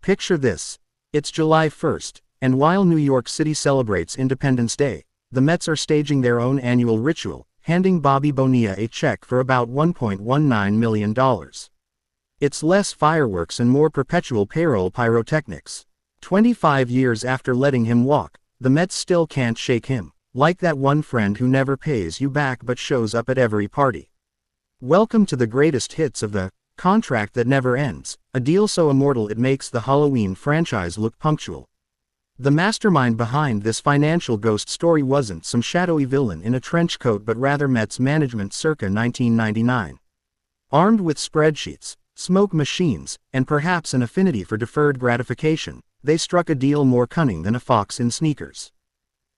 Picture this. It's July 1st, and while New York City celebrates Independence Day, the Mets are staging their own annual ritual, handing Bobby Bonilla a check for about $1.19 million. It's less fireworks and more perpetual payroll pyrotechnics. 25 years after letting him walk, the Mets still can't shake him, like that one friend who never pays you back but shows up at every party. Welcome to the greatest hits of the contract that never ends, a deal so immortal it makes the Halloween franchise look punctual. The mastermind behind this financial ghost story wasn't some shadowy villain in a trench coat but rather Mets management circa 1999. Armed with spreadsheets, smoke machines, and perhaps an affinity for deferred gratification, they struck a deal more cunning than a fox in sneakers.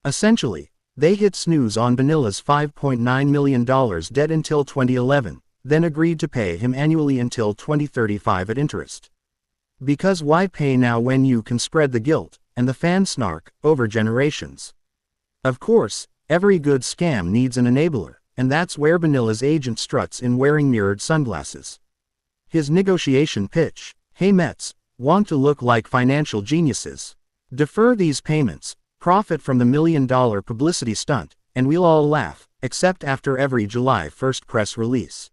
Essentially, they hit snooze on Bonilla's $5.9 million debt until 2011, then agreed to pay him annually until 2035 at interest. Because why pay now when you can spread the guilt and the fan snark over generations? Of course, every good scam needs an enabler, and that's where Bonilla's agent struts in wearing mirrored sunglasses. His negotiation pitch: "Hey Mets, want to look like financial geniuses? Defer these payments, profit from the $1 million publicity stunt, and we'll all laugh, except after every July 1st press release."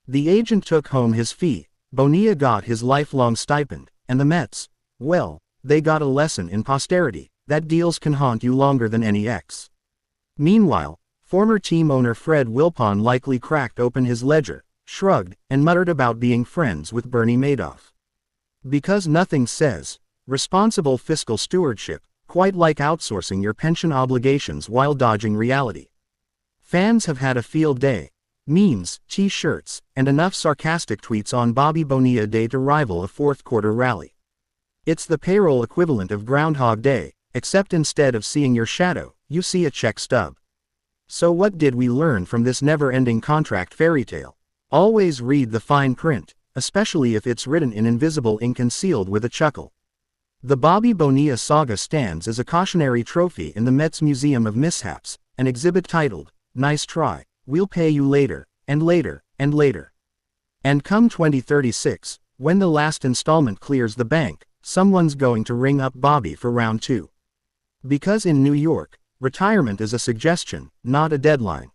The agent took home his fee, Bonilla got his lifelong stipend, and the Mets, well, they got a lesson in posterity, that deals can haunt you longer than any ex. Meanwhile, former team owner Fred Wilpon likely cracked open his ledger, shrugged, and muttered about being friends with Bernie Madoff. Because nothing says responsible fiscal stewardship quite like outsourcing your pension obligations while dodging reality. Fans have had a field day. Memes, t-shirts, and enough sarcastic tweets on Bobby Bonilla Day to rival a fourth-quarter rally. It's the payroll equivalent of Groundhog Day, except instead of seeing your shadow, you see a check stub. So what did we learn from this never-ending contract fairy tale? Always read the fine print, especially if it's written in invisible ink and sealed with a chuckle. The Bobby Bonilla saga stands as a cautionary trophy in the Mets Museum of Mishaps, an exhibit titled, "Nice try, we'll pay you later, and later, and later." And come 2036, when the last installment clears the bank, someone's going to ring up Bobby for round 2. Because in New York, retirement is a suggestion, not a deadline.